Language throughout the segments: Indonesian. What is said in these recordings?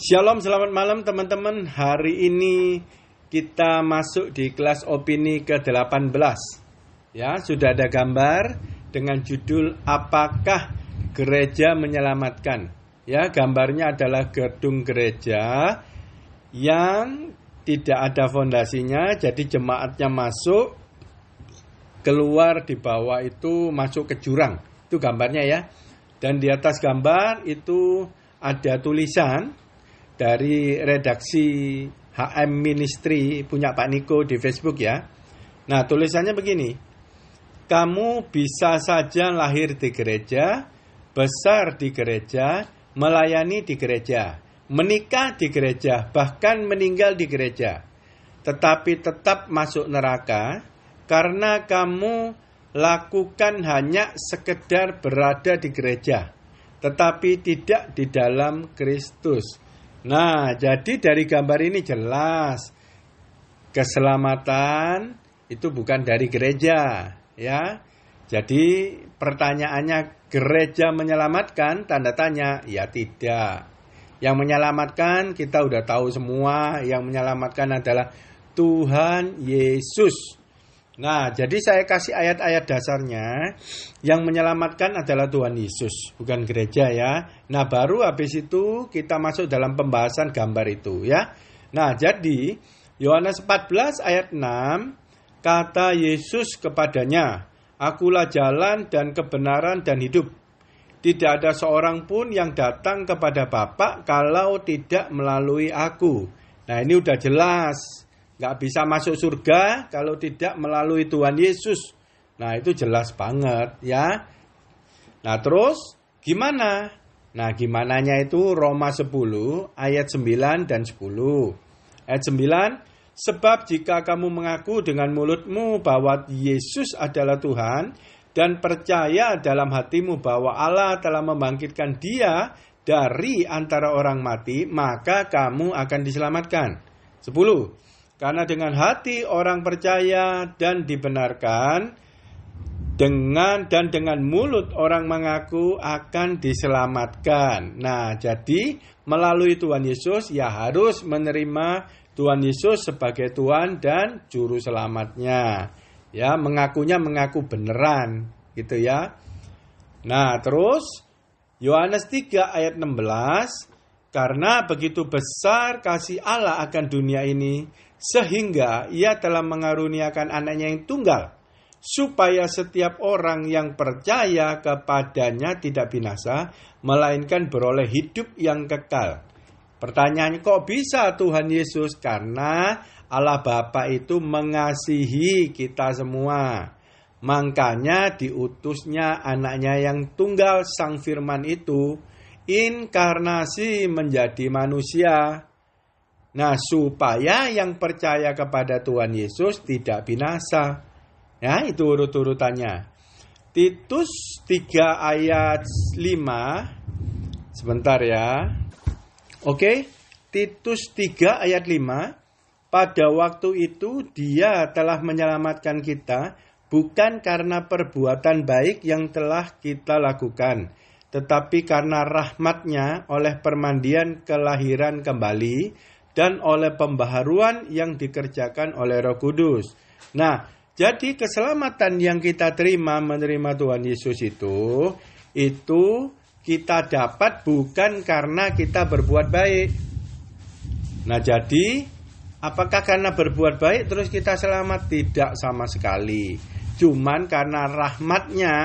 Shalom, selamat malam teman-teman. Hari ini kita masuk di kelas opini ke-18. Ya, sudah ada gambar dengan judul Apakah Gereja Menyelamatkan? Ya, gambarnya adalah gedung gereja yang tidak ada fondasinya, jadi jemaatnya masuk, keluar di bawah itu masuk ke jurang. Itu gambarnya ya. Dan di atas gambar itu ada tulisan dari redaksi HM Ministry punya Pak Niko di Facebook ya. Nah, tulisannya begini. Kamu bisa saja lahir di gereja, besar di gereja, melayani di gereja, menikah di gereja, bahkan meninggal di gereja. Tetapi tetap masuk neraka karena kamu lakukan hanya sekedar berada di gereja, tetapi tidak di dalam Kristus. Nah, jadi dari gambar ini jelas keselamatan itu bukan dari gereja, ya. Jadi pertanyaannya, gereja menyelamatkan? Tanda tanya, ya tidak. Yang menyelamatkan kita udah tahu semua, yang menyelamatkan adalah Tuhan Yesus. Nah, jadi saya kasih ayat-ayat dasarnya. Yang menyelamatkan adalah Tuhan Yesus, bukan gereja ya. Nah, baru habis itu kita masuk dalam pembahasan gambar itu ya. Nah, jadi Yohanes 14 ayat 6, kata Yesus kepadanya, Akulah jalan dan kebenaran dan hidup. Tidak ada seorang pun yang datang kepada Bapa kalau tidak melalui aku. Nah, ini udah jelas. Gak bisa masuk surga kalau tidak melalui Tuhan Yesus. Nah, itu jelas banget ya. Nah, terus gimana? Nah, gimananya itu Roma 10 ayat 9 dan 10. Ayat 9, sebab jika kamu mengaku dengan mulutmu bahwa Yesus adalah Tuhan dan percaya dalam hatimu bahwa Allah telah membangkitkan Dia dari antara orang mati, maka kamu akan diselamatkan. 10. Karena dengan hati orang percaya dan dibenarkan, dengan mulut orang mengaku akan diselamatkan. Nah, jadi melalui Tuhan Yesus ya harus menerima Tuhan Yesus sebagai Tuhan dan juru selamatnya. Ya, mengaku beneran gitu ya. Nah, terus Yohanes 3 ayat 16, karena begitu besar kasih Allah akan dunia ini, sehingga Ia telah mengaruniakan anaknya yang tunggal, supaya setiap orang yang percaya kepadanya tidak binasa, melainkan beroleh hidup yang kekal. Pertanyaannya, kok bisa Tuhan Yesus? Karena Allah Bapa itu mengasihi kita semua. Makanya diutusnya anaknya yang tunggal, Sang Firman itu, inkarnasi menjadi manusia. Nah, supaya yang percaya kepada Tuhan Yesus tidak binasa. Ya, itu urut-urutannya. Titus 3 ayat 5. Sebentar ya. Oke, Titus 3 ayat 5. Pada waktu itu Dia telah menyelamatkan kita, bukan karena perbuatan baik yang telah kita lakukan, tetapi karena rahmat-Nya oleh permandian kelahiran kembali, dan oleh pembaharuan yang dikerjakan oleh Roh Kudus. Nah, jadi keselamatan yang kita terima menerima Tuhan Yesus itu kita dapat bukan karena kita berbuat baik. Nah, jadi apakah karena berbuat baik terus kita selamat? Tidak sama sekali. Cuman karena rahmat-Nya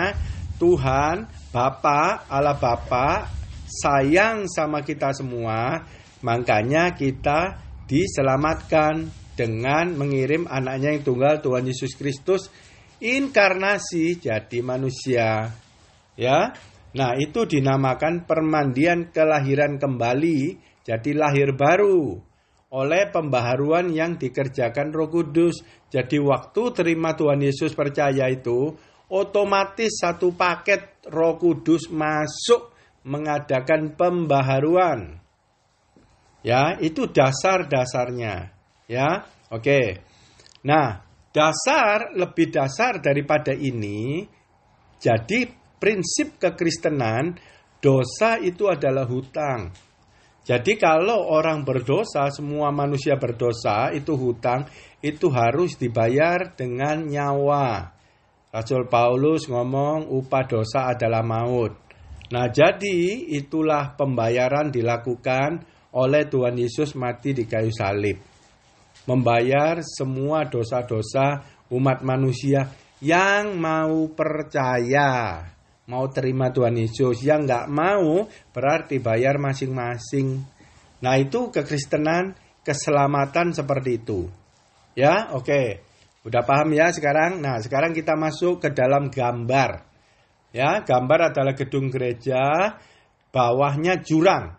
Tuhan Bapa, Allah Bapa sayang sama kita semua. Makanya kita diselamatkan dengan mengirim anaknya yang tunggal Tuhan Yesus Kristus inkarnasi jadi manusia. Ya. Nah, itu dinamakan permandian kelahiran kembali, jadi lahir baru oleh pembaharuan yang dikerjakan Roh Kudus. Jadi waktu terima Tuhan Yesus percaya itu, otomatis satu paket Roh Kudus masuk mengadakan pembaharuan. Ya, itu dasar-dasarnya. Ya, oke. Nah, lebih dasar daripada ini, jadi prinsip kekristenan, dosa itu adalah hutang. Jadi kalau orang berdosa, semua manusia berdosa, itu hutang, itu harus dibayar dengan nyawa. Rasul Paulus ngomong upah dosa adalah maut. Nah jadi itulah pembayaran dilakukan oleh Tuhan Yesus mati di kayu salib. Membayar semua dosa-dosa umat manusia yang mau percaya, mau terima Tuhan Yesus. Yang nggak mau berarti bayar masing-masing. Nah itu kekristenan, keselamatan seperti itu. Ya, oke. Udah paham ya sekarang? Nah sekarang kita masuk ke dalam gambar. Ya, gambar adalah gedung gereja, bawahnya jurang.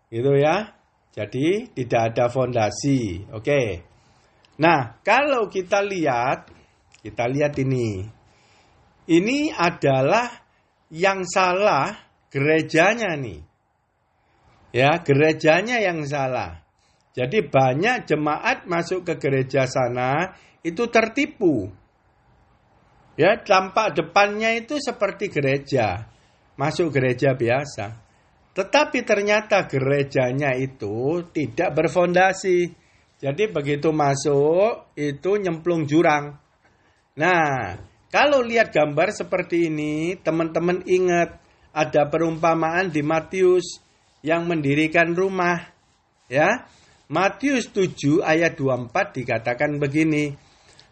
Gitu ya. Jadi tidak ada fondasi. Oke. Nah kalau kita lihat ini. Ini adalah yang salah gerejanya nih. Ya, gerejanya yang salah. Jadi banyak jemaat masuk ke gereja sana itu tertipu. Ya, tampak depannya itu seperti gereja. Masuk gereja biasa. Tetapi ternyata gerejanya itu tidak berfondasi. Jadi begitu masuk itu nyemplung jurang. Nah, kalau lihat gambar seperti ini, teman-teman ingat ada perumpamaan di Matius yang mendirikan rumah. Ya, Matius 7 ayat 24 dikatakan begini.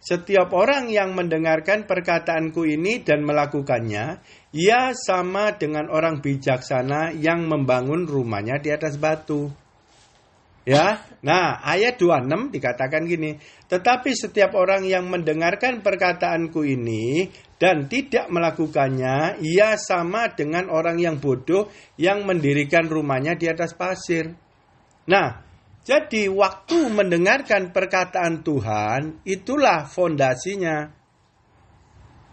Setiap orang yang mendengarkan perkataanku ini dan melakukannya, ia sama dengan orang bijaksana yang membangun rumahnya di atas batu. Ya, nah ayat 26 dikatakan gini, tetapi setiap orang yang mendengarkan perkataanku ini dan tidak melakukannya, ia sama dengan orang yang bodoh yang mendirikan rumahnya di atas pasir. Nah, jadi waktu mendengarkan perkataan Tuhan, itulah fondasinya.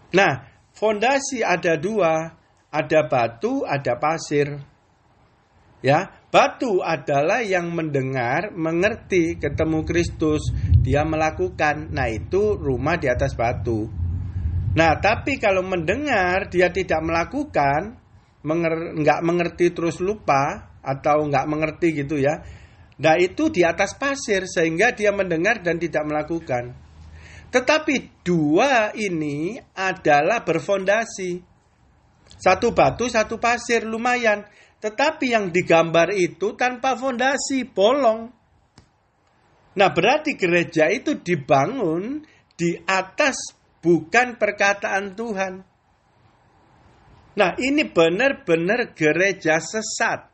Nah, fondasi ada dua, ada batu, ada pasir. Ya, batu adalah yang mendengar, mengerti, ketemu Kristus, dia melakukan. Nah, itu rumah di atas batu. Nah, tapi kalau mendengar, dia tidak melakukan, nggak mengerti terus lupa, atau nggak mengerti gitu ya. Nah, itu di atas pasir, sehingga dia mendengar dan tidak melakukan. Tetapi dua ini adalah berfondasi. Satu batu, satu pasir, lumayan. Tetapi yang digambar itu tanpa fondasi, bolong. Nah, berarti gereja itu dibangun di atas bukan perkataan Tuhan. Nah, ini benar-benar gereja sesat.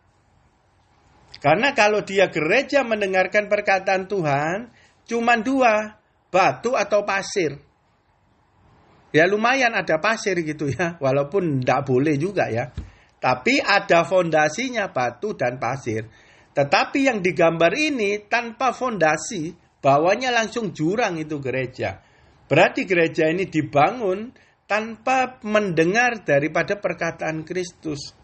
Karena kalau dia gereja mendengarkan perkataan Tuhan, cuma dua, batu atau pasir. Ya lumayan ada pasir gitu ya, walaupun tidak boleh juga ya. Tapi ada fondasinya batu dan pasir. Tetapi yang digambar ini tanpa fondasi, bawahnya langsung jurang itu gereja. Berarti gereja ini dibangun tanpa mendengar daripada perkataan Kristus.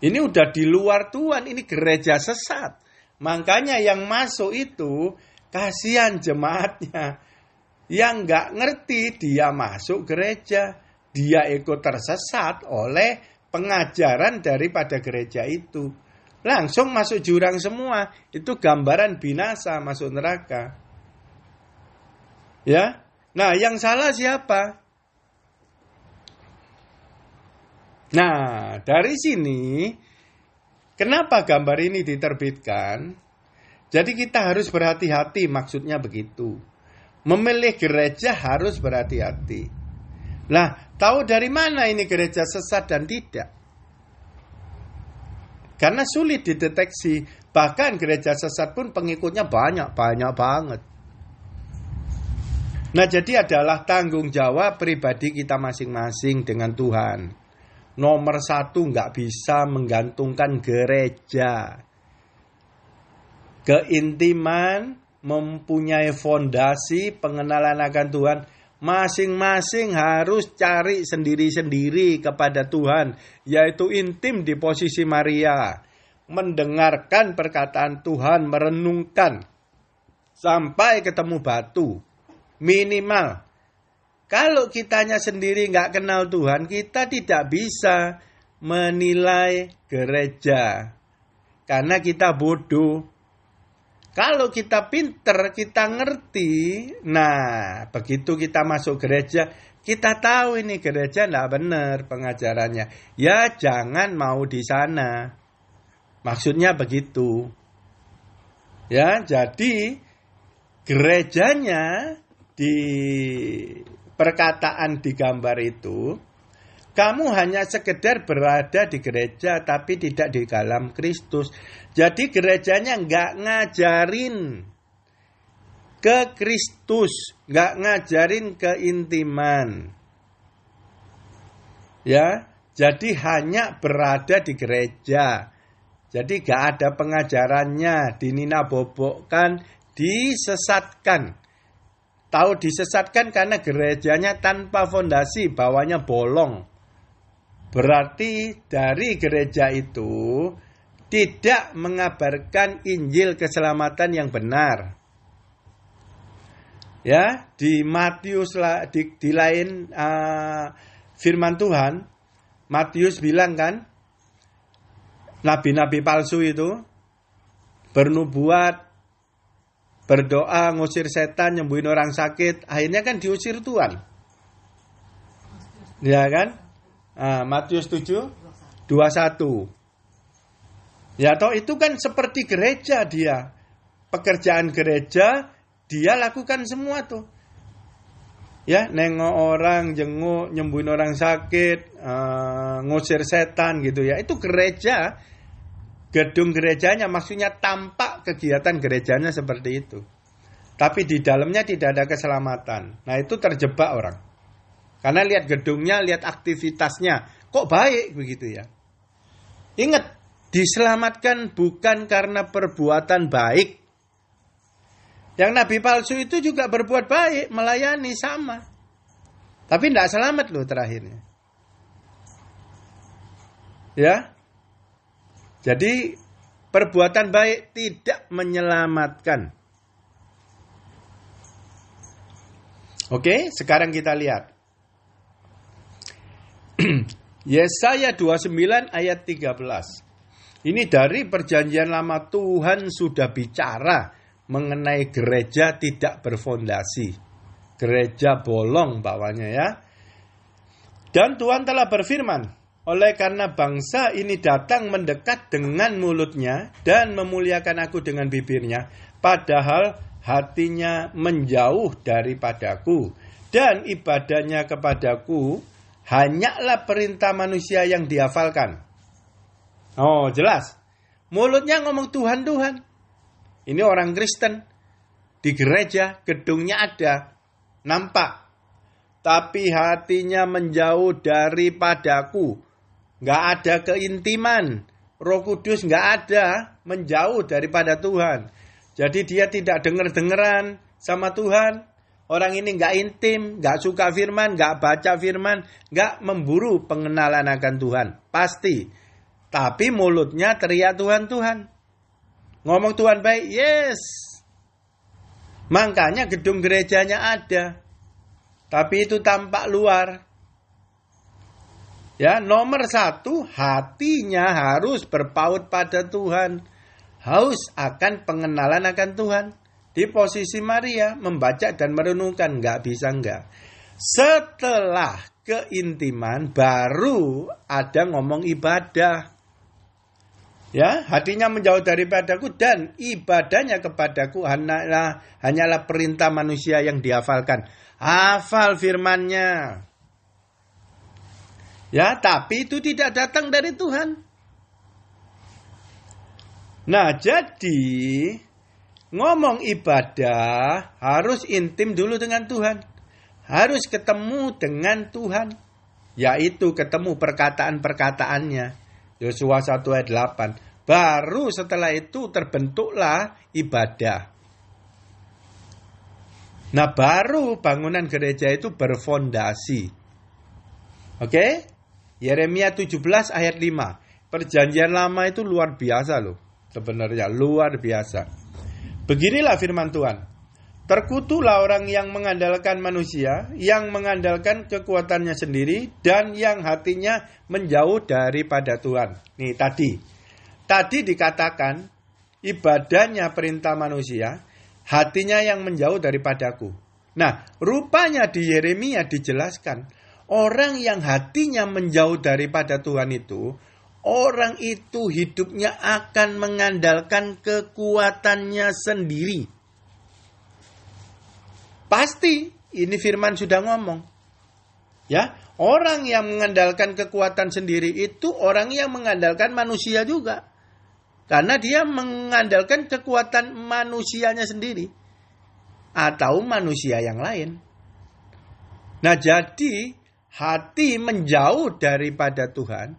Ini udah di luar Tuhan, ini gereja sesat. Makanya yang masuk itu kasihan jemaatnya. Yang nggak ngerti dia masuk gereja, dia ikut tersesat oleh pengajaran daripada gereja itu. Langsung masuk jurang semua. Itu gambaran binasa masuk neraka. Ya. Nah, yang salah siapa? Nah, dari sini kenapa gambar ini diterbitkan? Jadi kita harus berhati-hati, maksudnya begitu. Memilih gereja harus berhati-hati. Nah, tahu dari mana ini gereja sesat dan tidak? Karena sulit dideteksi. Bahkan gereja sesat pun pengikutnya banyak banget. Nah, jadi adalah tanggung jawab pribadi kita masing-masing dengan Tuhan. Nomor satu, nggak bisa menggantungkan gereja. Keintiman, mempunyai fondasi, pengenalan akan Tuhan. Masing-masing harus cari sendiri-sendiri kepada Tuhan. Yaitu intim di posisi Maria. Mendengarkan perkataan Tuhan, merenungkan. Sampai ketemu batu. Minimal. Kalau kitanya sendiri nggak kenal Tuhan, kita tidak bisa menilai gereja. karena kita bodoh. Kalau kita pinter, kita ngerti, nah begitu kita masuk gereja, kita tahu ini gereja tidak benar pengajarannya. Ya jangan mau di sana. Maksudnya begitu. Ya, jadi gerejanya di perkataan di gambar itu, kamu hanya sekedar berada di gereja tapi tidak di dalam Kristus. Jadi gerejanya nggak ngajarin ke Kristus, nggak ngajarin keintiman. Ya, jadi hanya berada di gereja. Jadi nggak ada pengajarannya, dinina-bobokkan, disesatkan. Tahu disesatkan karena gerejanya tanpa fondasi, bawahnya bolong. Berarti dari gereja itu tidak mengabarkan Injil keselamatan yang benar. Ya, di Matius di lain firman Tuhan, Matius bilang kan, nabi-nabi palsu itu bernubuat, berdoa, ngusir setan, nyembuhin orang sakit, akhirnya kan diusir Tuhan. Ya kan? Matius 7, 21. Ya toh itu kan seperti gereja dia. Pekerjaan gereja dia lakukan semua tuh. Ya, nengok orang, jenguk, nyembuhin orang sakit, ngusir setan gitu ya. Itu gereja. Gedung gerejanya maksudnya tampak kegiatan gerejanya seperti itu. Tapi di dalamnya tidak ada keselamatan. Nah, itu terjebak orang. Karena lihat gedungnya, lihat aktivitasnya. Kok baik begitu ya? Ingat, diselamatkan bukan karena perbuatan baik. Yang nabi palsu itu juga berbuat baik, melayani sama. Tapi tidak selamat loh terakhirnya. Ya. Jadi perbuatan baik tidak menyelamatkan. Oke, sekarang kita lihat. Yesaya 29 ayat 13. Ini dari perjanjian lama Tuhan sudah bicara mengenai gereja tidak berfondasi. Gereja bolong bawahnya ya. Dan Tuhan telah berfirman, oleh karena bangsa ini datang mendekat dengan mulutnya dan memuliakan aku dengan bibirnya, padahal hatinya menjauh daripadaku dan ibadahnya kepadaku hanyalah perintah manusia yang dihafalkan. Oh, jelas. Mulutnya ngomong Tuhan, Tuhan. Ini orang Kristen. Di gereja, gedungnya ada. Nampak. Tapi hatinya menjauh daripadaku. Nggak ada keintiman. Roh Kudus nggak ada. Menjauh daripada Tuhan. Jadi dia tidak dengar-dengeran sama Tuhan. Orang ini nggak intim, nggak suka firman, nggak baca firman, nggak memburu pengenalan akan Tuhan. Pasti. Tapi mulutnya teriak Tuhan, Tuhan. Ngomong Tuhan baik, yes. Makanya gedung gerejanya ada. Tapi itu tampak luar. Ya, nomor 1, hatinya harus berpaut pada Tuhan. Haus akan pengenalan akan Tuhan. Di posisi Maria, membaca dan merenungkan, nggak bisa nggak. Setelah keintiman, baru ada ngomong ibadah. Ya, hatinya menjauh daripadaku dan ibadahnya kepadaku hanyalah perintah manusia yang dihafalkan. Hafal firman-Nya. Ya, tapi itu tidak datang dari Tuhan. Nah, jadi ngomong ibadah harus intim dulu dengan Tuhan. Harus ketemu dengan Tuhan. Yaitu ketemu perkataan-perkataannya. Yosua 1 ayat 8. Baru setelah itu terbentuklah ibadah. Nah, baru bangunan gereja itu berfondasi. Oke? Yeremia 17 ayat 5. Perjanjian lama itu luar biasa loh. Sebenarnya luar biasa. Beginilah firman Tuhan. Terkutuklah orang yang mengandalkan manusia, yang mengandalkan kekuatannya sendiri, dan yang hatinya menjauh daripada Tuhan. Nih tadi. tadi dikatakan ibadahnya perintah manusia, hatinya yang menjauh daripadaku. Nah, rupanya di Yeremia dijelaskan, orang yang hatinya menjauh daripada Tuhan itu, orang itu hidupnya akan mengandalkan kekuatannya sendiri. Pasti, ini firman sudah ngomong. Ya, orang yang mengandalkan kekuatan sendiri itu orang yang mengandalkan manusia juga. Karena dia mengandalkan kekuatan manusianya sendiri. Atau manusia yang lain. Nah, jadi hati menjauh daripada Tuhan,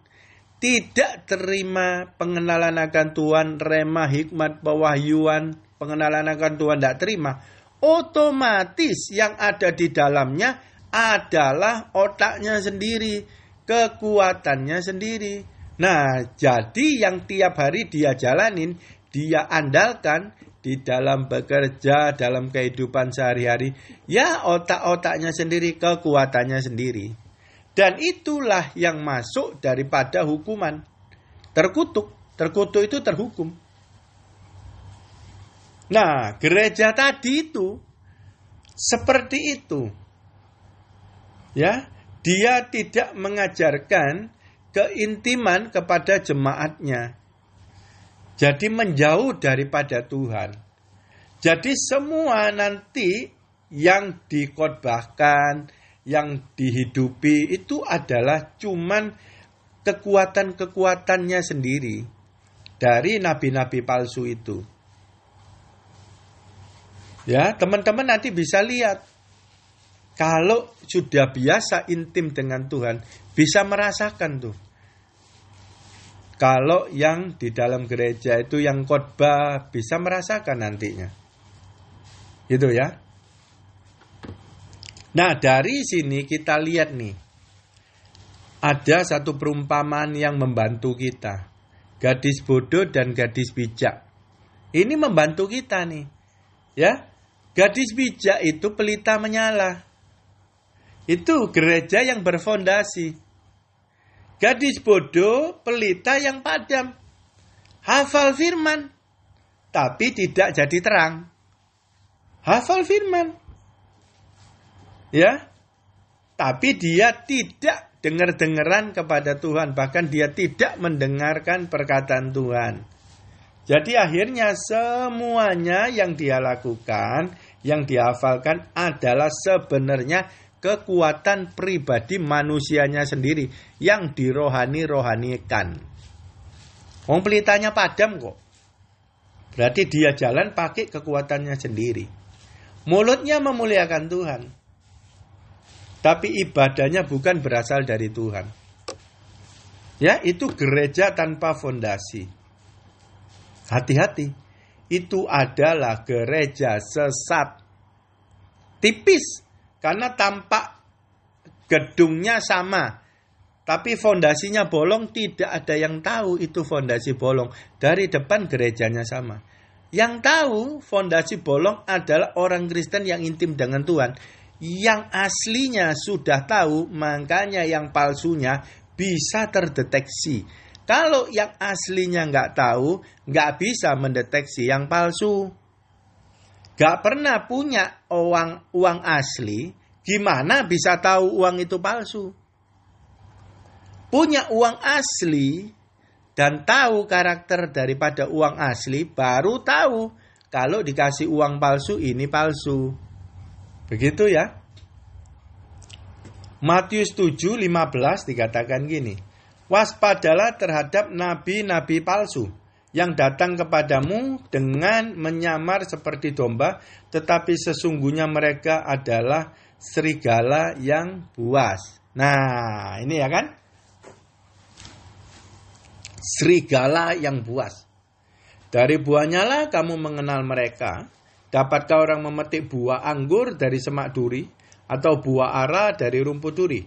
tidak terima pengenalan akan Tuhan, rema, hikmat, pewahyuan, pengenalan akan Tuhan tidak terima. Otomatis yang ada di dalamnya adalah otaknya sendiri, kekuatannya sendiri. Nah, jadi yang tiap hari dia jalanin, dia andalkan di dalam bekerja, dalam kehidupan sehari-hari, ya otak-otaknya sendiri, kekuatannya sendiri. Dan itulah yang masuk daripada hukuman. Terkutuk itu terhukum. Nah, gereja tadi itu seperti itu. Ya, dia tidak mengajarkan keintiman kepada jemaatnya. Jadi menjauh daripada Tuhan. Jadi semua nanti yang dikhotbahkan, yang dihidupi itu adalah cuman kekuatan-kekuatannya sendiri dari nabi-nabi palsu itu. Ya, teman-teman nanti bisa lihat. Kalau sudah biasa intim dengan Tuhan, bisa merasakan tuh. Kalau yang di dalam gereja itu yang khotbah bisa merasakan nantinya. Gitu ya. Nah, dari sini kita lihat nih. Ada satu perumpamaan yang membantu kita. Gadis bodoh dan gadis bijak. Ini membantu kita nih. Ya. Gadis bijak itu pelita menyala. Itu gereja yang berfondasi. Gadis bodoh, pelita yang padam. Hafal firman, tapi tidak jadi terang. Hafal firman. Ya. Tapi dia tidak dengar-dengaran kepada Tuhan. Bahkan dia tidak mendengarkan perkataan Tuhan. Jadi akhirnya semuanya yang dia lakukan, yang dihafalkan adalah sebenarnya kekuatan pribadi manusianya sendiri yang dirohani-rohanikan. Wong pelitanya padam kok. Berarti dia jalan pakai kekuatannya sendiri. Mulutnya memuliakan Tuhan. Tapi ibadahnya bukan berasal dari Tuhan. Ya, itu gereja tanpa fondasi. Hati-hati. Itu adalah gereja sesat. Tipis. Karena tampak gedungnya sama, tapi fondasinya bolong, tidak ada yang tahu itu fondasi bolong. Dari depan gerejanya sama. Yang tahu fondasi bolong adalah orang Kristen yang intim dengan Tuhan. Yang aslinya sudah tahu, makanya yang palsunya bisa terdeteksi. Kalau yang aslinya nggak tahu, nggak bisa mendeteksi yang palsu. Gak pernah punya uang asli, gimana bisa tahu uang itu palsu? Punya uang asli dan tahu karakter daripada uang asli, baru tahu kalau dikasih uang palsu ini palsu. Begitu ya. Matius 7:15 dikatakan gini, waspadalah terhadap nabi-nabi palsu yang datang kepadamu dengan menyamar seperti domba, tetapi sesungguhnya mereka adalah serigala yang buas. Nah, ini ya kan? Serigala yang buas. Dari buahnya lah kamu mengenal mereka. Dapatkah orang memetik buah anggur dari semak duri, atau buah ara dari rumput duri?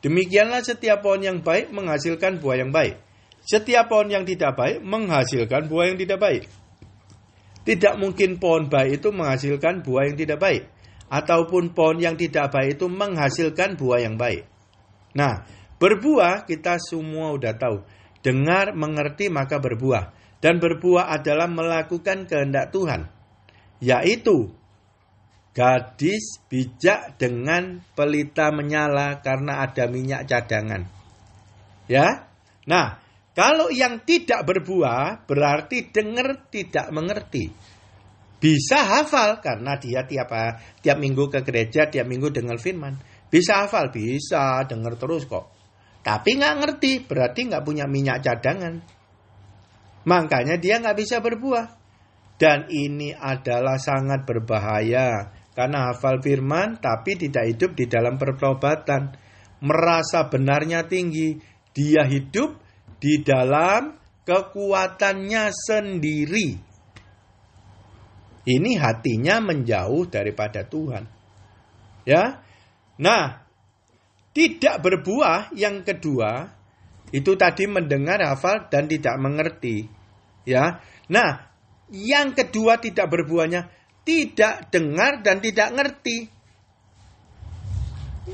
Demikianlah setiap pohon yang baik menghasilkan buah yang baik. Setiap pohon yang tidak baik menghasilkan buah yang tidak baik. Tidak mungkin pohon baik itu menghasilkan buah yang tidak baik. Ataupun pohon yang tidak baik itu menghasilkan buah yang baik. Nah, berbuah kita semua udah tahu. Dengar, mengerti, maka berbuah. Dan berbuah adalah melakukan kehendak Tuhan, yaitu gadis bijak dengan pelita menyala karena ada minyak cadangan. Ya. Nah, kalau yang tidak berbuah berarti dengar tidak mengerti. Bisa hafal karena dia tiap minggu ke gereja, tiap minggu dengar firman. Bisa hafal, bisa dengar terus kok. Tapi nggak ngerti, berarti nggak punya minyak cadangan. Makanya dia nggak bisa berbuah. Dan ini adalah sangat berbahaya. Karena hafal firman tapi tidak hidup di dalam pertobatan. Merasa benarnya tinggi. Dia hidup di dalam kekuatannya sendiri. Ini hatinya menjauh daripada Tuhan. Ya. Nah, tidak berbuah yang kedua itu tadi mendengar, hafal dan tidak mengerti. Ya. Nah, yang kedua tidak berbuahnya tidak dengar dan tidak ngerti.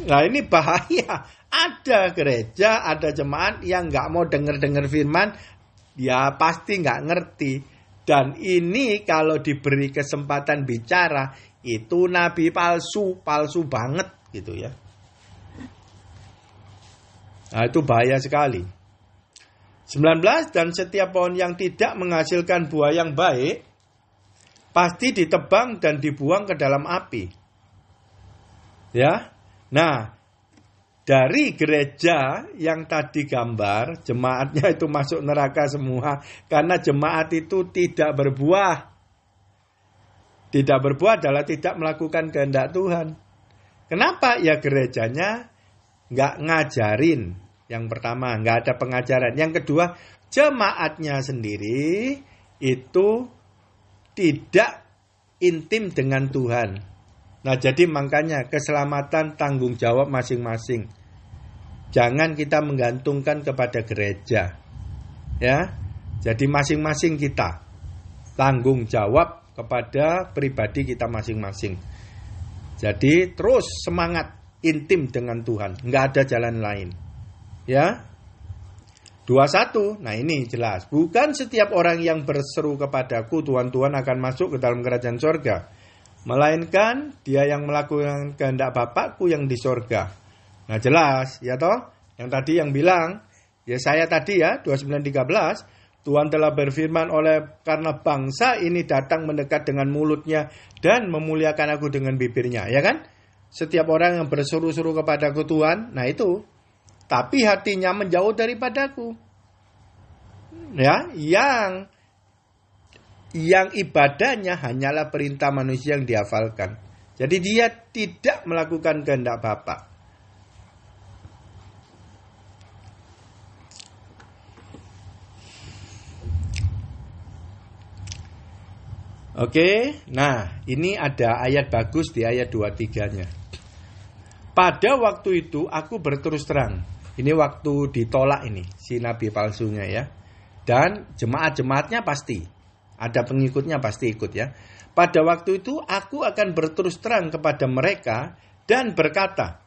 Nah, ini bahaya. Ada gereja, ada jemaat yang nggak mau dengar firman, ya pasti nggak ngerti. Dan ini kalau diberi kesempatan bicara, itu nabi palsu banget gitu ya. Nah, itu bahaya sekali. 19, dan setiap pohon yang tidak menghasilkan buah yang baik, pasti ditebang dan dibuang ke dalam api. Ya. Nah, dari gereja yang tadi gambar, jemaatnya itu masuk neraka semua. Karena jemaat itu tidak berbuah. Tidak berbuah adalah tidak melakukan kehendak Tuhan. Kenapa? Ya gerejanya nggak ngajarin. Yang pertama, nggak ada pengajaran. Yang kedua, jemaatnya sendiri itu tidak intim dengan Tuhan. Nah, jadi makanya keselamatan tanggung jawab masing-masing. Jangan kita menggantungkan kepada gereja. Ya. Jadi masing-masing kita tanggung jawab kepada pribadi kita masing-masing. Jadi terus semangat intim dengan Tuhan. Nggak ada jalan lain. Ya. 21, nah ini jelas. Bukan setiap orang yang berseru kepadaku, Tuhan, Tuhan akan masuk ke dalam kerajaan sorga. Melainkan dia yang melakukan kehendak Bapakku yang di sorga. Nah jelas, ya toh. Yang tadi yang bilang, ya saya tadi ya, 29:13. Tuhan telah berfirman karena bangsa ini datang mendekat dengan mulutnya dan memuliakan aku dengan bibirnya. Ya kan? Setiap orang yang berseru-seru kepadaku Tuhan, nah itu. Tapi hatinya menjauh daripadaku. Ya, yang ibadahnya hanyalah perintah manusia yang dihafalkan. Jadi dia tidak melakukan kehendak Bapa. Oke, nah ini ada ayat bagus di ayat 23-nya. Pada waktu itu aku berterus terang. Ini waktu ditolak ini, si nabi palsunya ya. Dan jemaat-jemaatnya pasti. Ada pengikutnya pasti ikut ya. Pada waktu itu aku akan berterus terang kepada mereka dan berkata,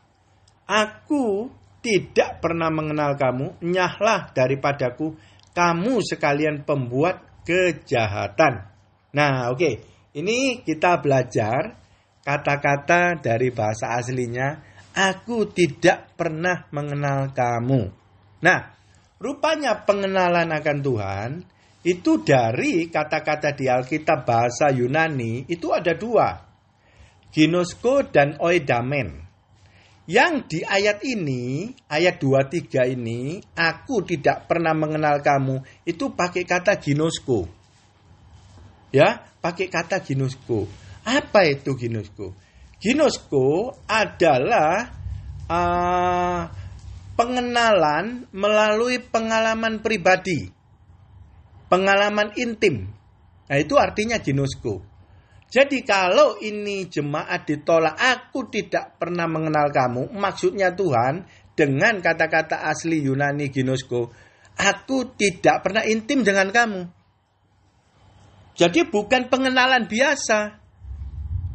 aku tidak pernah mengenal kamu, nyahlah daripadaku, kamu sekalian pembuat kejahatan. Nah oke, ini kita belajar kata-kata dari bahasa aslinya. Aku tidak pernah mengenal kamu. Nah, rupanya pengenalan akan Tuhan itu dari kata-kata di Alkitab bahasa Yunani itu ada dua. Ginosko dan oidamen. Yang di ayat ini, ayat 23 ini, aku tidak pernah mengenal kamu, itu pakai kata ginosko. Ya, pakai kata ginosko. Apa itu ginosko? Ginosko adalah pengenalan melalui pengalaman pribadi. Pengalaman intim. Nah itu artinya ginosko. Jadi kalau ini jemaat ditolak, aku tidak pernah mengenal kamu. Maksudnya Tuhan dengan kata-kata asli Yunani ginosko. Aku tidak pernah intim dengan kamu. Jadi bukan pengenalan biasa.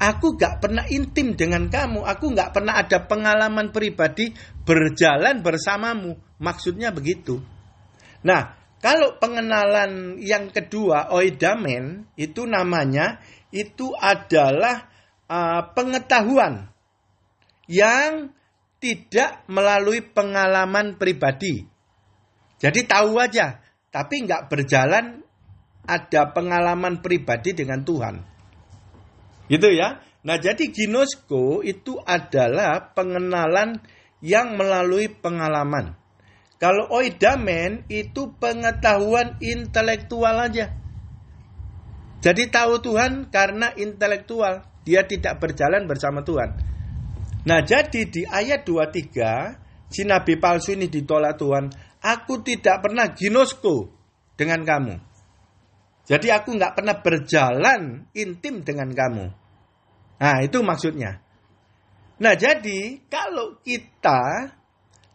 Aku gak pernah intim dengan kamu. Aku gak pernah ada pengalaman pribadi berjalan bersamamu. Maksudnya begitu. Nah, Kalau pengenalan yang kedua, oidamen, itu namanya, itu adalah pengetahuan yang tidak melalui pengalaman pribadi. Jadi tahu aja, tapi nggak berjalan ada pengalaman pribadi dengan Tuhan. Gitu ya. Nah, jadi ginosko itu adalah pengenalan yang melalui pengalaman. Kalau oidamen itu pengetahuan intelektual aja. Jadi tahu Tuhan karena intelektual. Dia tidak berjalan bersama Tuhan. Nah, jadi di ayat 23, si nabi palsu ini ditolak Tuhan. Aku tidak pernah ginosko dengan kamu. Jadi aku nggak pernah berjalan intim dengan kamu. Nah, itu maksudnya. Nah, jadi kalau kita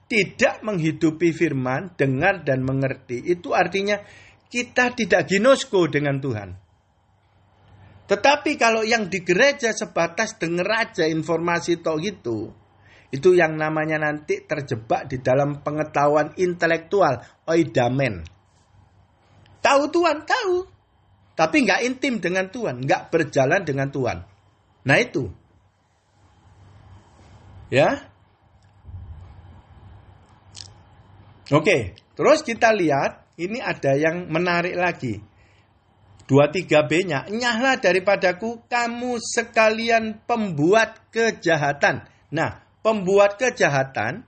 tidak menghidupi firman, dengar dan mengerti, itu artinya kita tidak ginosko dengan Tuhan. Tetapi kalau yang di gereja sebatas dengar aja informasi tok gitu, itu yang namanya nanti terjebak di dalam pengetahuan intelektual, oidamen. Tahu Tuhan, tahu. Tapi nggak intim dengan Tuhan, nggak berjalan dengan Tuhan. Nah itu. Ya. Oke, terus kita lihat, ini ada yang menarik lagi. 23b-nya, nyahlah daripadaku kamu sekalian pembuat kejahatan. Nah, pembuat kejahatan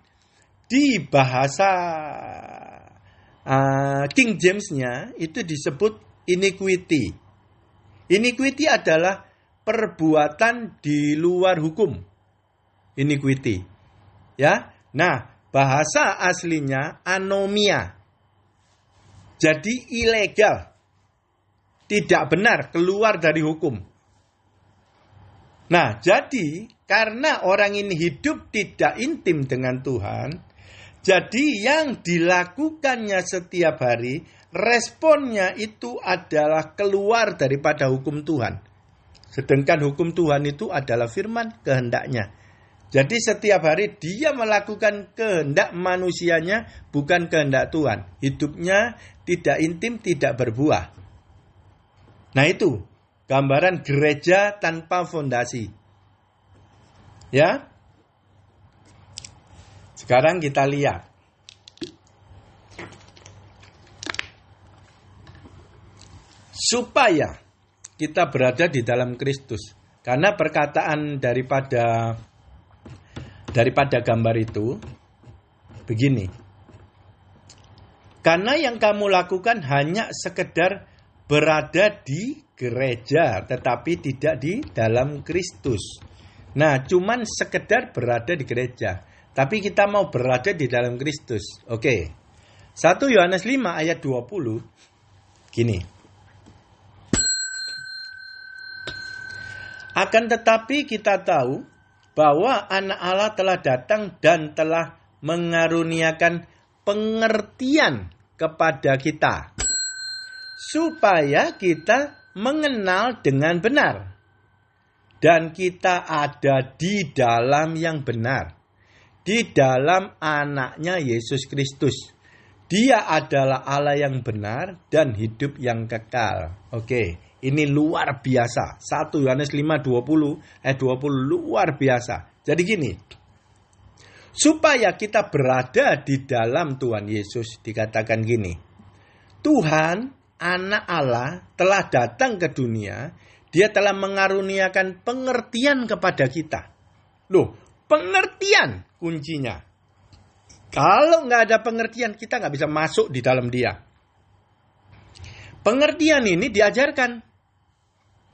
di bahasa King James-nya itu disebut iniquity. Iniquity adalah perbuatan di luar hukum. Iniquity. Ya. Nah, bahasa aslinya anomia. Jadi ilegal. Tidak benar, keluar dari hukum. Nah, jadi karena orang ini hidup tidak intim dengan Tuhan, jadi yang dilakukannya setiap hari, responnya itu adalah keluar daripada hukum Tuhan. Sedangkan hukum Tuhan itu adalah firman kehendaknya. Jadi setiap hari dia melakukan kehendak manusianya, bukan kehendak Tuhan. Hidupnya tidak intim, tidak berbuah. Nah itu, gambaran gereja tanpa fondasi. Ya. Sekarang kita lihat. Supaya kita berada di dalam Kristus. Karena perkataan daripada gambar itu begini. Karena yang kamu lakukan hanya sekedar berada di gereja, tetapi tidak di dalam Kristus. Nah, cuman sekedar berada di gereja. Tapi kita mau berada di dalam Kristus. Oke. 1 Yohanes 5 ayat 20. Gini. Akan tetapi kita tahu bahwa anak Allah telah datang dan telah mengaruniakan pengertian kepada kita, supaya kita mengenal dengan benar. Dan kita ada di dalam yang benar. Di dalam anaknya Yesus Kristus. Dia adalah Allah yang benar dan hidup yang kekal. Oke, ini luar biasa. 1 Yohanes 5:20 ayat 20 luar biasa. Jadi gini. Supaya kita berada di dalam Tuhan Yesus, dikatakan gini. Tuhan Anak Allah telah datang ke dunia, dia telah mengaruniakan pengertian kepada kita. Loh, pengertian kuncinya. Kalau nggak ada pengertian, kita nggak bisa masuk di dalam dia. Pengertian ini diajarkan.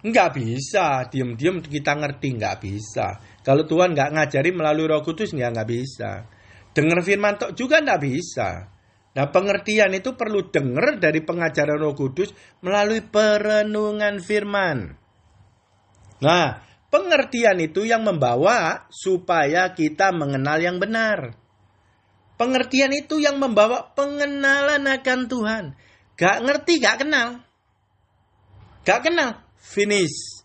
Nggak bisa, diam-diam kita ngerti, nggak bisa. Kalau Tuhan nggak ngajari melalui Roh Kudus, nggak bisa. Dengar firman tok juga nggak bisa. Nah, pengertian itu perlu dengar dari pengajaran Roh Kudus melalui perenungan firman. Nah, pengertian itu yang membawa supaya kita mengenal yang benar. Pengertian itu yang membawa pengenalan akan Tuhan. Gak ngerti, gak kenal. Gak kenal, finish.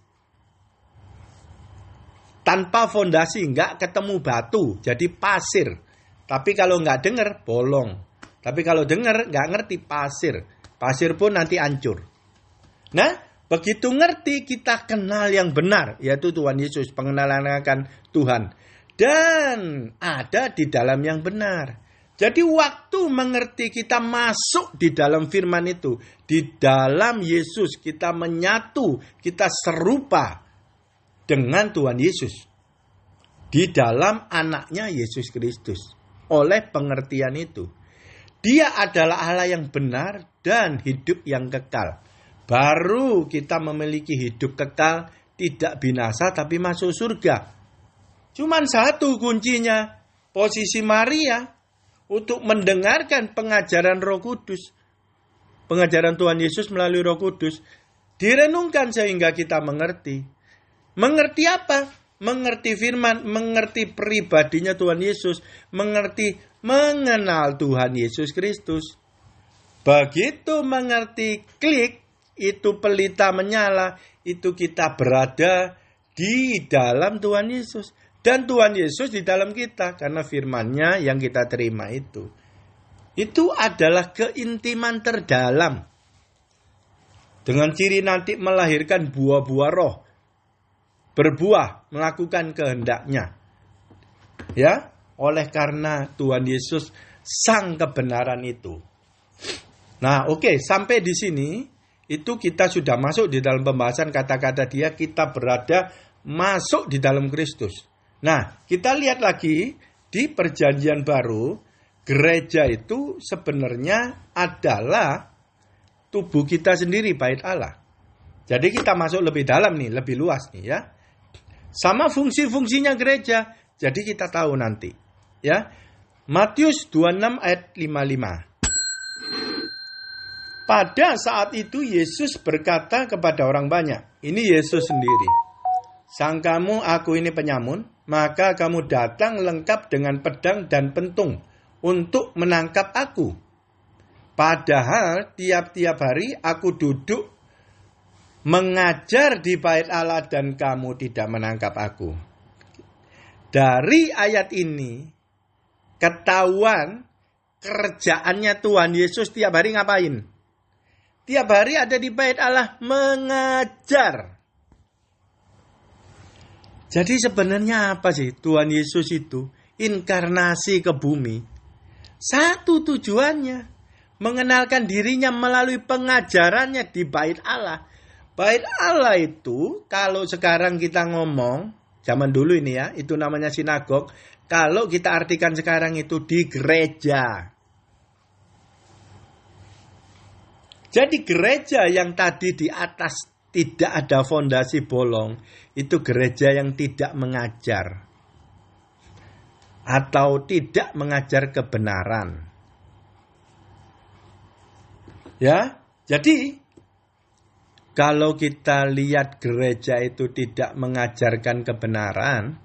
Tanpa fondasi, gak ketemu batu, jadi pasir. Tapi kalau gak dengar, bolong. Tapi kalau dengar, nggak ngerti pasir. Pasir pun nanti hancur. Nah, begitu ngerti kita kenal yang benar, yaitu Tuhan Yesus, pengenalan akan Tuhan. Dan ada di dalam yang benar. Jadi waktu mengerti kita masuk di dalam firman itu, di dalam Yesus kita menyatu, kita serupa dengan Tuhan Yesus. Di dalam anaknya Yesus Kristus. Oleh pengertian itu. Dia adalah Allah yang benar dan hidup yang kekal. Baru kita memiliki hidup kekal, tidak binasa tapi masuk surga. Cuman satu kuncinya, posisi Maria untuk mendengarkan pengajaran Roh Kudus. Pengajaran Tuhan Yesus melalui Roh Kudus. Direnungkan sehingga kita mengerti. Mengerti apa? Mengerti firman, mengerti pribadinya Tuhan Yesus, mengenal Tuhan Yesus Kristus. Begitu mengerti, klik, itu pelita menyala, itu kita berada di dalam Tuhan Yesus. Dan Tuhan Yesus di dalam kita, karena firman-Nya yang kita terima itu. Itu adalah keintiman terdalam. Dengan ciri nanti melahirkan buah-buah roh. Berbuah, melakukan kehendak-Nya. Ya, oleh karena Tuhan Yesus sang kebenaran itu. Nah, oke, sampai di sini itu kita sudah masuk di dalam pembahasan kata-kata dia, kita berada masuk di dalam Kristus. Nah, kita lihat lagi di Perjanjian Baru, gereja itu sebenarnya adalah tubuh kita sendiri, bait Allah. Jadi kita masuk lebih dalam nih, lebih luas nih ya. Sama fungsi-fungsinya gereja. Jadi kita tahu nanti. Ya. Matius 26 ayat 55. Pada saat itu Yesus berkata kepada orang banyak. Ini Yesus sendiri. Sangkamu aku ini penyamun, maka kamu datang lengkap dengan pedang dan pentung untuk menangkap aku. Padahal tiap-tiap hari aku duduk mengajar di bait Allah dan kamu tidak menangkap aku. Dari ayat ini ketahuan kerjaannya Tuhan Yesus tiap hari ngapain? Tiap hari ada di bait Allah mengajar. Jadi sebenarnya apa sih Tuhan Yesus itu? Inkarnasi ke bumi. Satu tujuannya. Mengenalkan dirinya melalui pengajarannya di bait Allah. Bait Allah itu, kalau sekarang kita ngomong, zaman dulu ini ya, itu namanya sinagog. Kalau kita artikan sekarang itu di gereja. Jadi gereja yang tadi di atas tidak ada fondasi bolong, itu gereja yang tidak mengajar. Atau tidak mengajar kebenaran. Ya, jadi kalau kita lihat gereja itu tidak mengajarkan kebenaran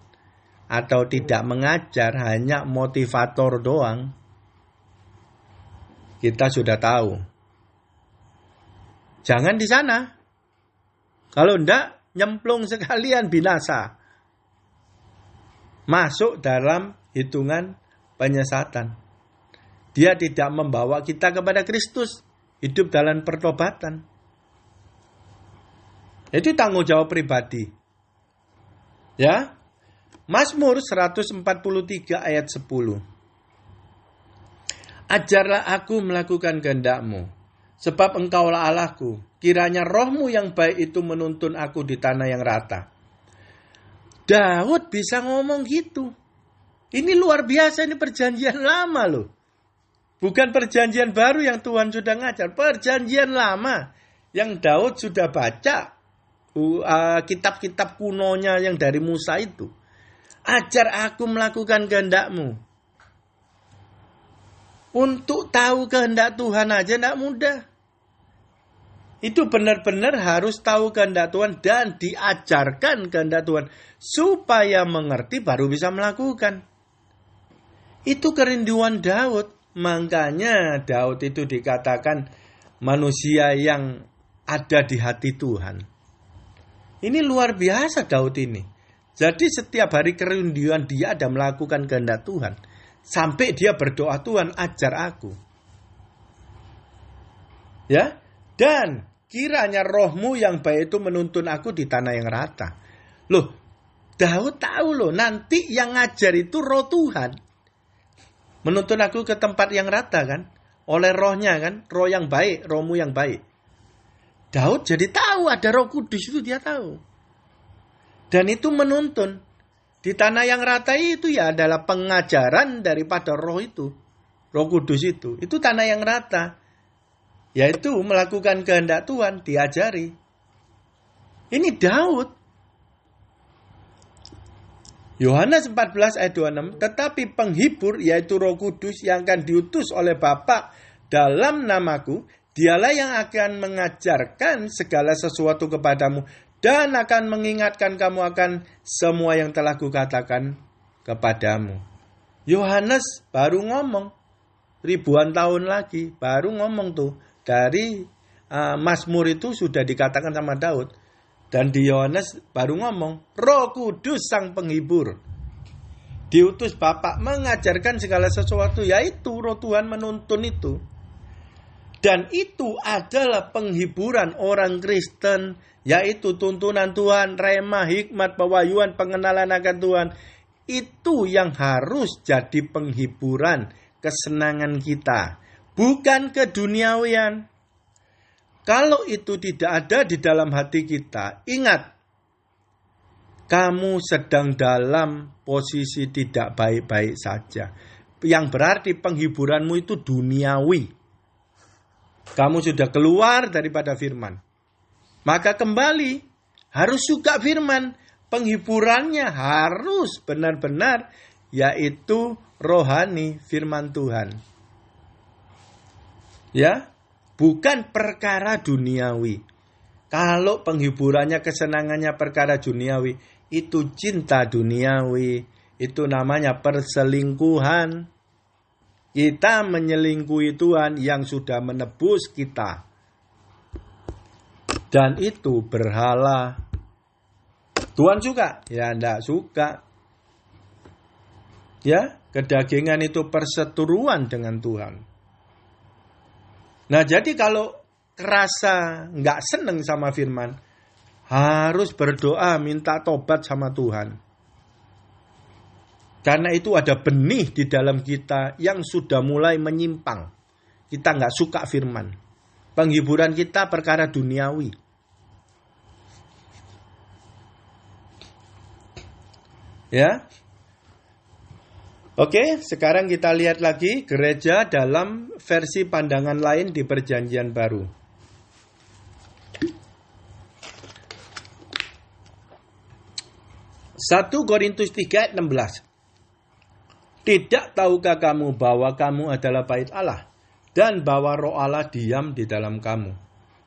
atau tidak mengajar, hanya motivator doang, kita sudah tahu. Jangan di sana. Kalau enggak, nyemplung sekalian binasa. Masuk dalam hitungan penyesatan. Dia tidak membawa kita kepada Kristus. Hidup dalam pertobatan. Itu tanggung jawab pribadi. Ya. Mazmur 143 ayat 10. Ajarlah aku melakukan kehendak-Mu, sebab Engkaulah Allahku. Kiranya roh-Mu yang baik itu menuntun aku di tanah yang rata. Daud bisa ngomong gitu. Ini luar biasa, ini perjanjian lama loh. Bukan perjanjian baru yang Tuhan sudah ngajar. Perjanjian lama yang Daud sudah baca. Kitab-kitab kunonya yang dari Musa itu. Ajar aku melakukan kehendak-Mu. Untuk tahu kehendak Tuhan aja tidak mudah. Itu benar-benar harus tahu kehendak Tuhan dan diajarkan kehendak Tuhan. Supaya mengerti baru bisa melakukan. Itu kerinduan Daud. Makanya Daud itu dikatakan manusia yang ada di hati Tuhan. Ini luar biasa Daud ini. Jadi setiap hari kerinduan dia ada melakukan kehendak Tuhan. Sampai dia berdoa, Tuhan ajar aku. Ya, dan kiranya rohmu yang baik itu menuntun aku di tanah yang rata. Loh, Daud tahu loh, nanti yang ngajar itu roh Tuhan. Menuntun aku ke tempat yang rata kan, oleh rohnya kan, roh yang baik, rohmu yang baik. Daud jadi tahu ada Roh Kudus itu, dia tahu. Dan itu menuntun. Di tanah yang rata itu ya adalah pengajaran daripada roh itu. Roh Kudus itu. Itu tanah yang rata. Yaitu melakukan kehendak Tuhan, diajari. Ini Daud. Yohanes 14 ayat 26. Tetapi penghibur yaitu Roh Kudus yang akan diutus oleh Bapa dalam namaku, dialah yang akan mengajarkan segala sesuatu kepadamu dan akan mengingatkan kamu akan semua yang telah kukatakan kepadamu. Yohanes baru ngomong ribuan tahun lagi, baru ngomong tuh dari Mazmur itu sudah dikatakan sama Daud. Dan di Yohanes baru ngomong, Roh Kudus sang penghibur diutus Bapa mengajarkan segala sesuatu, yaitu Roh Tuhan menuntun itu. Dan itu adalah penghiburan orang Kristen, yaitu tuntunan Tuhan, rema, hikmat, pewahyuan, pengenalan akan Tuhan. Itu yang harus jadi penghiburan, kesenangan kita. Bukan keduniawian. Kalau itu tidak ada di dalam hati kita, ingat, kamu sedang dalam posisi tidak baik-baik saja. Yang berarti penghiburanmu itu duniawi. Kamu sudah keluar daripada firman. Maka kembali, harus suka firman. Penghiburannya harus benar-benar, yaitu rohani firman Tuhan. Ya, bukan perkara duniawi. Kalau penghiburannya, kesenangannya perkara duniawi, itu cinta duniawi. Itu namanya perselingkuhan. Kita menyelingkuhi Tuhan yang sudah menebus kita. Dan itu berhala. Tuhan suka? Ya enggak suka. Ya, kedagingan itu perseteruan dengan Tuhan. Nah, jadi kalau kerasa enggak seneng sama firman, harus berdoa minta tobat sama Tuhan. Karena itu ada benih di dalam kita yang sudah mulai menyimpang. Kita nggak suka firman. Penghiburan kita perkara duniawi. Ya. Oke, sekarang kita lihat lagi gereja dalam versi pandangan lain di Perjanjian Baru. Satu Korintus 3 ayat 16. Tidak tahukah kamu bahwa kamu adalah bait Allah dan bahwa Roh Allah diam di dalam kamu?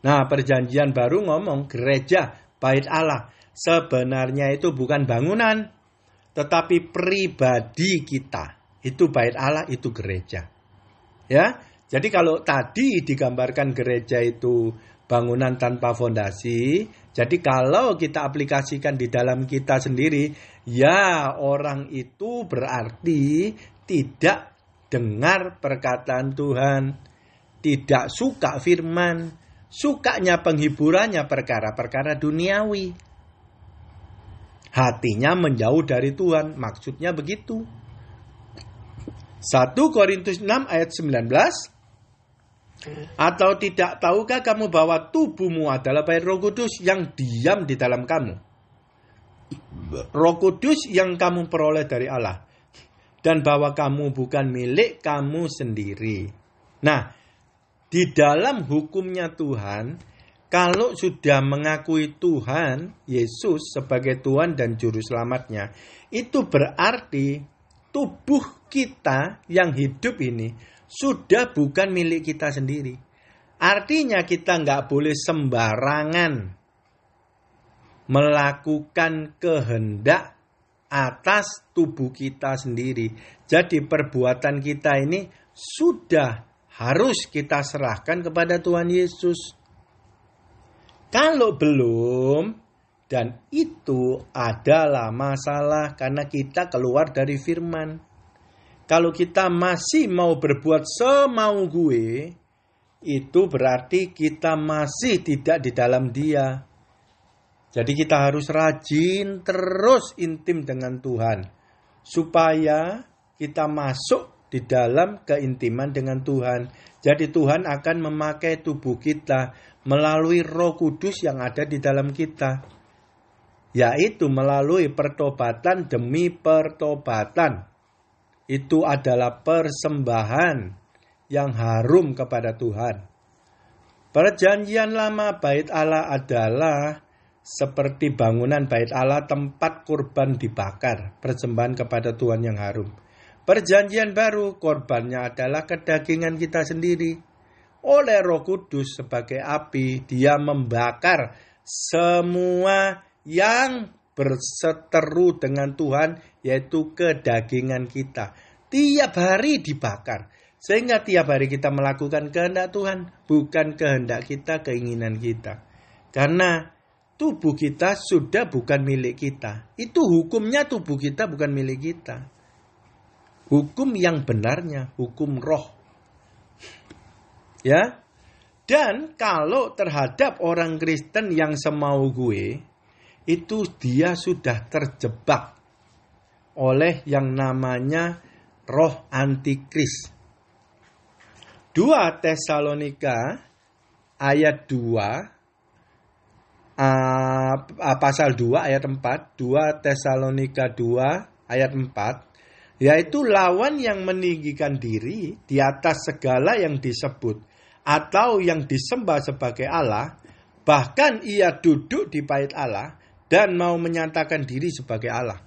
Nah, Perjanjian Baru ngomong gereja bait Allah. Sebenarnya itu bukan bangunan, tetapi pribadi kita. Itu bait Allah, itu gereja. Ya. Jadi kalau tadi digambarkan gereja itu bangunan tanpa fondasi, jadi kalau kita aplikasikan di dalam kita sendiri, ya orang itu berarti tidak dengar perkataan Tuhan, tidak suka firman, sukanya penghiburannya perkara-perkara duniawi. Hatinya menjauh dari Tuhan, maksudnya begitu. 1 Korintus 6 ayat 19. Atau tidak tahukah kamu bahwa tubuhmu adalah bait Roh Kudus yang diam di dalam kamu? Roh Kudus yang kamu peroleh dari Allah. Dan bahwa kamu bukan milik kamu sendiri. Nah, di dalam hukumnya Tuhan, kalau sudah mengakui Tuhan, Yesus sebagai Tuhan dan Juru Selamatnya, itu berarti tubuh kita yang hidup ini sudah bukan milik kita sendiri. Artinya kita nggak boleh sembarangan melakukan kehendak atas tubuh kita sendiri. Jadi perbuatan kita ini sudah harus kita serahkan kepada Tuhan Yesus. Kalau belum, dan itu adalah masalah karena kita keluar dari firman. Kalau kita masih mau berbuat semau gue, itu berarti kita masih tidak di dalam Dia. Jadi kita harus rajin terus intim dengan Tuhan, supaya kita masuk di dalam keintiman dengan Tuhan. Jadi Tuhan akan memakai tubuh kita melalui Roh Kudus yang ada di dalam kita, yaitu melalui pertobatan demi pertobatan. Itu adalah persembahan yang harum kepada Tuhan. Perjanjian lama bait Allah adalah seperti bangunan bait Allah, tempat kurban dibakar, persembahan kepada Tuhan yang harum. Perjanjian baru, korbannya adalah kedagingan kita sendiri. Oleh Roh Kudus sebagai api, Dia membakar semua yang berseteru dengan Tuhan, yaitu kedagingan kita. Tiap hari dibakar. Sehingga tiap hari kita melakukan kehendak Tuhan, bukan kehendak kita, keinginan kita. Karena tubuh kita sudah bukan milik kita. Itu hukumnya, tubuh kita bukan milik kita. Hukum yang benarnya, hukum roh. Ya. Dan kalau terhadap orang Kristen yang semau gue, itu dia sudah terjebak oleh yang namanya roh antikris. 2 Tesalonika ayat 2 pasal 2 ayat 4, 2 Tesalonika 2 ayat 4, yaitu lawan yang meninggikan diri di atas segala yang disebut atau yang disembah sebagai Allah, bahkan ia duduk di bait Allah dan mau menyatakan diri sebagai Allah.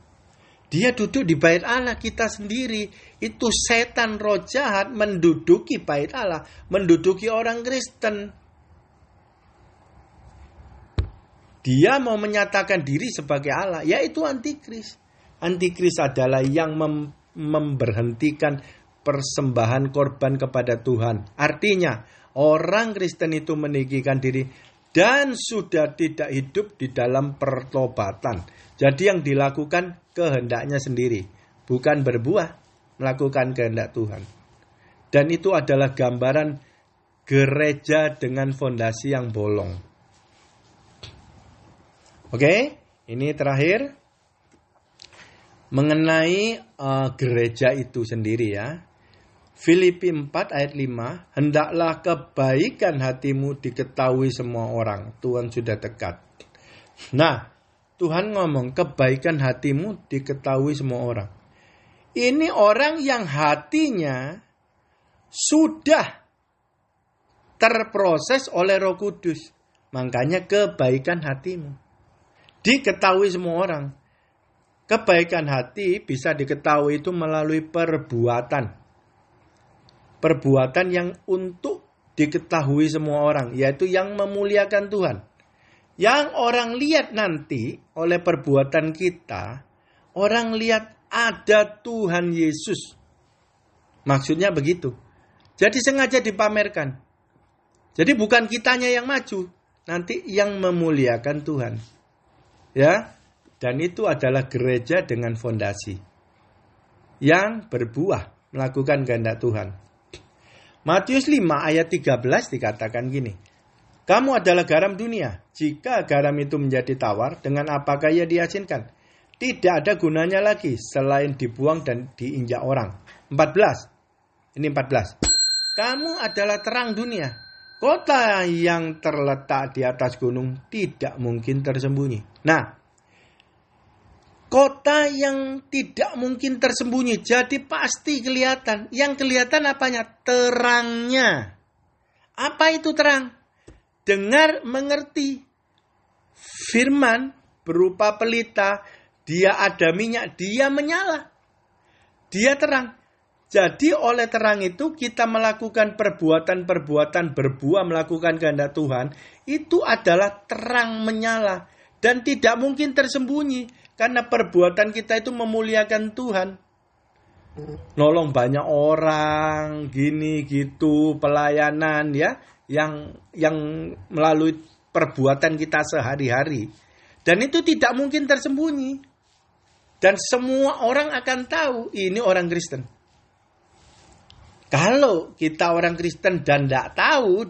Dia duduk di bait Allah, kita sendiri. Itu setan, roh jahat menduduki bait Allah, menduduki orang Kristen. Dia mau menyatakan diri sebagai Allah, yaitu antikris. Antikris adalah yang memberhentikan persembahan korban kepada Tuhan. Artinya, orang Kristen itu meninggikan diri dan sudah tidak hidup di dalam pertobatan. Jadi yang dilakukan kehendaknya sendiri, bukan berbuah, melakukan kehendak Tuhan. Dan itu adalah gambaran gereja dengan fondasi yang bolong. Oke, ini terakhir mengenai gereja itu sendiri ya. Filipi 4 ayat 5, hendaklah kebaikan hatimu diketahui semua orang. Tuhan sudah dekat. Nah, Tuhan ngomong kebaikan hatimu diketahui semua orang. Ini orang yang hatinya sudah terproses oleh Roh Kudus. Makanya kebaikan hatimu diketahui semua orang. Kebaikan hati bisa diketahui itu melalui perbuatan. Perbuatan yang untuk diketahui semua orang, yaitu yang memuliakan Tuhan. Yang orang lihat nanti oleh perbuatan kita, orang lihat ada Tuhan Yesus. Maksudnya begitu. Jadi sengaja dipamerkan. Jadi bukan kitanya yang maju, nanti yang memuliakan Tuhan. Ya, dan itu adalah gereja dengan fondasi yang berbuah melakukan kehendak Tuhan. Matius 5 ayat 13 dikatakan gini. Kamu adalah garam dunia. Jika garam itu menjadi tawar, dengan apakah ia diasinkan? Tidak ada gunanya lagi selain dibuang dan diinjak orang. 14. Ini 14. Kamu adalah terang dunia. Kota yang terletak di atas gunung tidak mungkin tersembunyi. Nah, kota yang tidak mungkin tersembunyi, jadi pasti kelihatan. Yang kelihatan apanya? Terangnya. Apa itu terang? Dengar, mengerti. Firman berupa pelita, dia ada minyak, dia menyala. Dia terang. Jadi oleh terang itu kita melakukan perbuatan-perbuatan berbuah melakukan kehendak Tuhan. Itu adalah terang menyala. Dan tidak mungkin tersembunyi. Karena perbuatan kita itu memuliakan Tuhan. Nolong banyak orang, gini gitu, pelayanan ya, yang melalui perbuatan kita sehari-hari. Dan itu tidak mungkin tersembunyi. Dan semua orang akan tahu ini orang Kristen. Kalau kita orang Kristen dan tidak tahu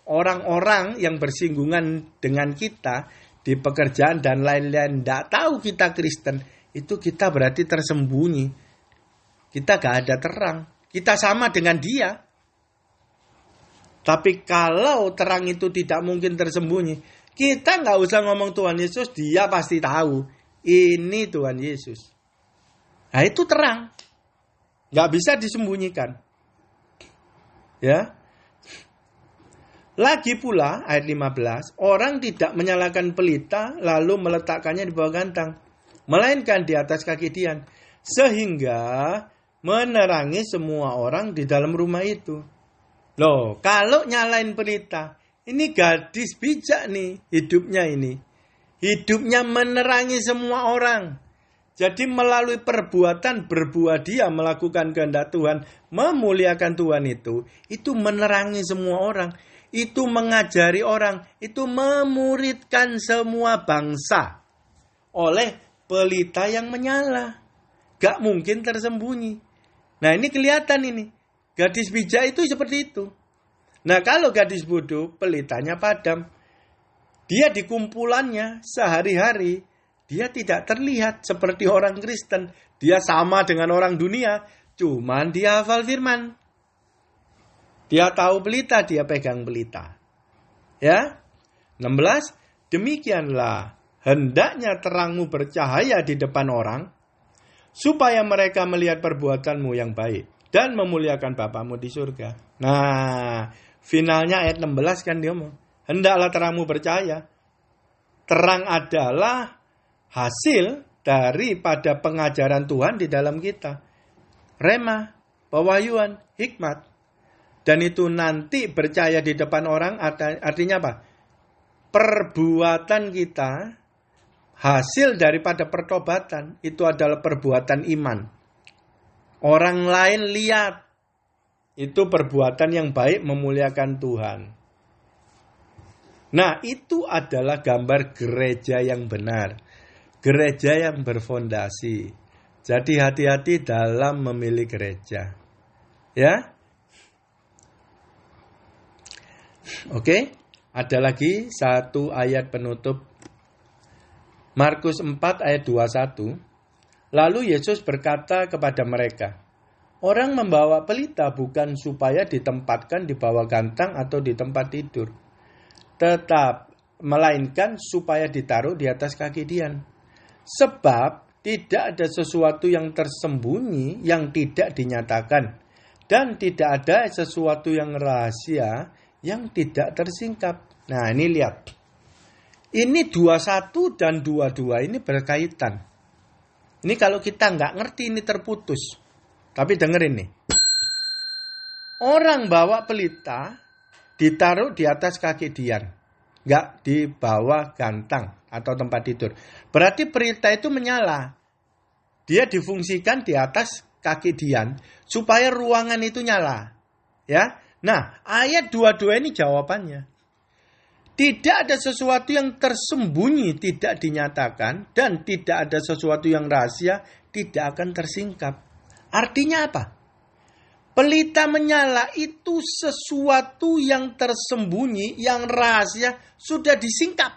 orang-orang yang bersinggungan dengan kita di pekerjaan dan lain-lain tidak tahu kita Kristen, itu kita berarti tersembunyi. Kita gak ada terang. Kita sama dengan dia. Tapi kalau terang itu tidak mungkin tersembunyi, kita gak usah ngomong Tuhan Yesus, dia pasti tahu. Ini Tuhan Yesus. Nah itu terang. Gak bisa disembunyikan. Ya. Lagi pula ayat 15, orang tidak menyalakan pelita lalu meletakkannya di bawah gantang, melainkan di atas kaki Dian, sehingga menerangi semua orang di dalam rumah itu. Loh, kalau nyalain pelita, ini gadis bijak nih hidupnya ini. Hidupnya menerangi semua orang. Jadi melalui perbuatan berbuat dia melakukan kehendak Tuhan, memuliakan Tuhan itu menerangi semua orang. Itu mengajari orang, itu memuridkan semua bangsa oleh pelita yang menyala. Gak mungkin tersembunyi. Nah ini kelihatan ini. Gadis bijak itu seperti itu. Nah kalau gadis bodoh, pelitanya padam. Dia di kumpulannya sehari-hari, dia tidak terlihat seperti orang Kristen. Dia sama dengan orang dunia, cuman dia hafal firman. Dia tahu pelita, dia pegang pelita. Ya. 16, demikianlah hendaknya terangmu bercahaya di depan orang, supaya mereka melihat perbuatanmu yang baik dan memuliakan Bapamu di surga. Nah, finalnya ayat 16 kan dia ngomong, hendaklah terangmu bercahaya. Terang adalah hasil daripada pengajaran Tuhan di dalam kita. Rema, pewahyuan, hikmat. Dan itu nanti percaya di depan orang artinya apa? Perbuatan kita, hasil daripada pertobatan, itu adalah perbuatan iman. Orang lain lihat, itu perbuatan yang baik memuliakan Tuhan. Nah, itu adalah gambar gereja yang benar. Gereja yang berfondasi. Jadi hati-hati dalam memilih gereja. Ya. Oke. Ada lagi satu ayat penutup. Markus 4 ayat 21. Lalu Yesus berkata kepada mereka, orang membawa pelita bukan supaya ditempatkan di bawah gantang atau di tempat tidur, melainkan supaya ditaruh di atas kaki Dian. Sebab tidak ada sesuatu yang tersembunyi yang tidak dinyatakan, dan tidak ada sesuatu yang rahasia yang tidak tersingkap. Nah ini lihat, ini 21 dan 22 ini berkaitan. Ini kalau kita nggak ngerti ini terputus. Tapi dengerin nih, orang bawa pelita ditaruh di atas kaki Dian, nggak di bawah gantang atau tempat tidur. Berarti pelita itu menyala. Dia difungsikan di atas kaki Dian supaya ruangan itu nyala. Ya. Nah, ayat 22 ini jawabannya. Tidak ada sesuatu yang tersembunyi tidak dinyatakan, dan tidak ada sesuatu yang rahasia tidak akan tersingkap. Artinya apa? Pelita menyala itu sesuatu yang tersembunyi, yang rahasia sudah disingkap.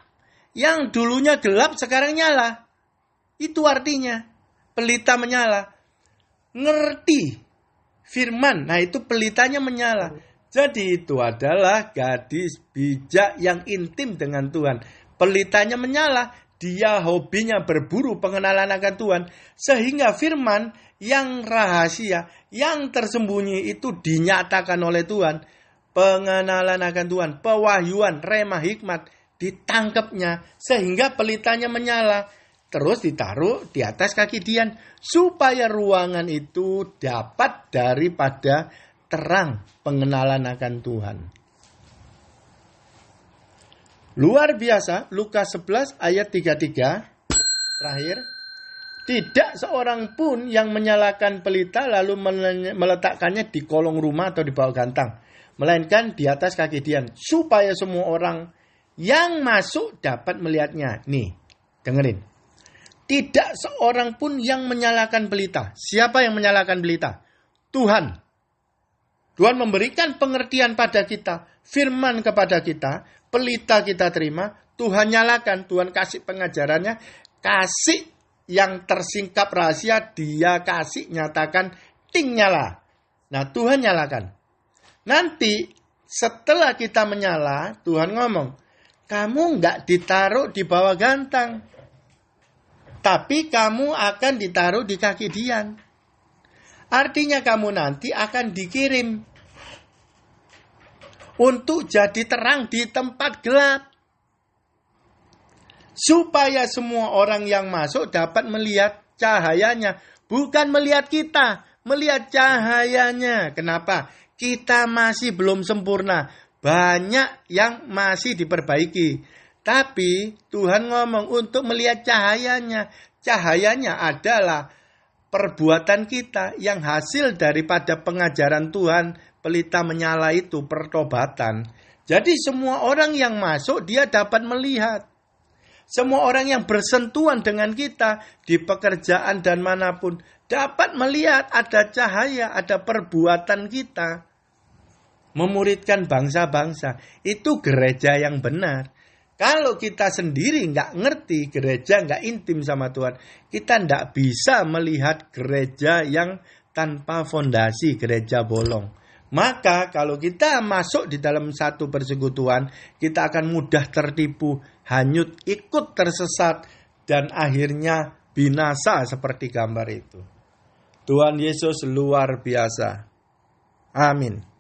Yang dulunya gelap sekarang nyala. Itu artinya pelita menyala. Ngerti firman, nah itu pelitanya menyala. Jadi itu adalah gadis bijak yang intim dengan Tuhan. Pelitanya menyala, dia hobinya berburu pengenalan akan Tuhan. Sehingga firman yang rahasia, yang tersembunyi itu dinyatakan oleh Tuhan. Pengenalan akan Tuhan, pewahyuan, rema, hikmat, ditangkapnya. Sehingga pelitanya menyala. Terus ditaruh di atas kaki Dian. Supaya ruangan itu dapat daripada terang pengenalan akan Tuhan. Luar biasa, Lukas 11 ayat 33. Terakhir. Tidak seorang pun yang menyalakan pelita lalu meletakkannya di kolong rumah atau di bawah gantang. Melainkan di atas kaki Dian. Supaya semua orang yang masuk dapat melihatnya. Nih, dengerin. Tidak seorang pun yang menyalakan pelita. Siapa yang menyalakan pelita? Tuhan. Tuhan memberikan pengertian pada kita, firman kepada kita, pelita kita terima, Tuhan nyalakan, Tuhan kasih pengajarannya, kasih yang tersingkap rahasia, dia kasih nyatakan, ting nyala. Nah, Tuhan nyalakan. Nanti setelah kita menyala, Tuhan ngomong, kamu nggak ditaruh di bawah gantang, tapi kamu akan ditaruh di kaki Dian. Artinya kamu nanti akan dikirim untuk jadi terang di tempat gelap. Supaya semua orang yang masuk dapat melihat cahayanya. Bukan melihat kita, melihat cahayanya. Kenapa? Kita masih belum sempurna. Banyak yang masih diperbaiki. Tapi Tuhan ngomong untuk melihat cahayanya. Cahayanya adalah perbuatan kita yang hasil daripada pengajaran Tuhan. Pelita menyala itu pertobatan. Jadi semua orang yang masuk dia dapat melihat. Semua orang yang bersentuhan dengan kita di pekerjaan dan manapun dapat melihat ada cahaya, ada perbuatan kita. Memuridkan bangsa-bangsa, itu gereja yang benar. Kalau kita sendiri nggak ngerti, gereja nggak intim sama Tuhan, kita nggak bisa melihat gereja yang tanpa fondasi, gereja bolong. Maka kalau kita masuk di dalam satu persekutuan, kita akan mudah tertipu, hanyut, ikut tersesat, dan akhirnya binasa seperti gambar itu. Tuhan Yesus luar biasa. Amin.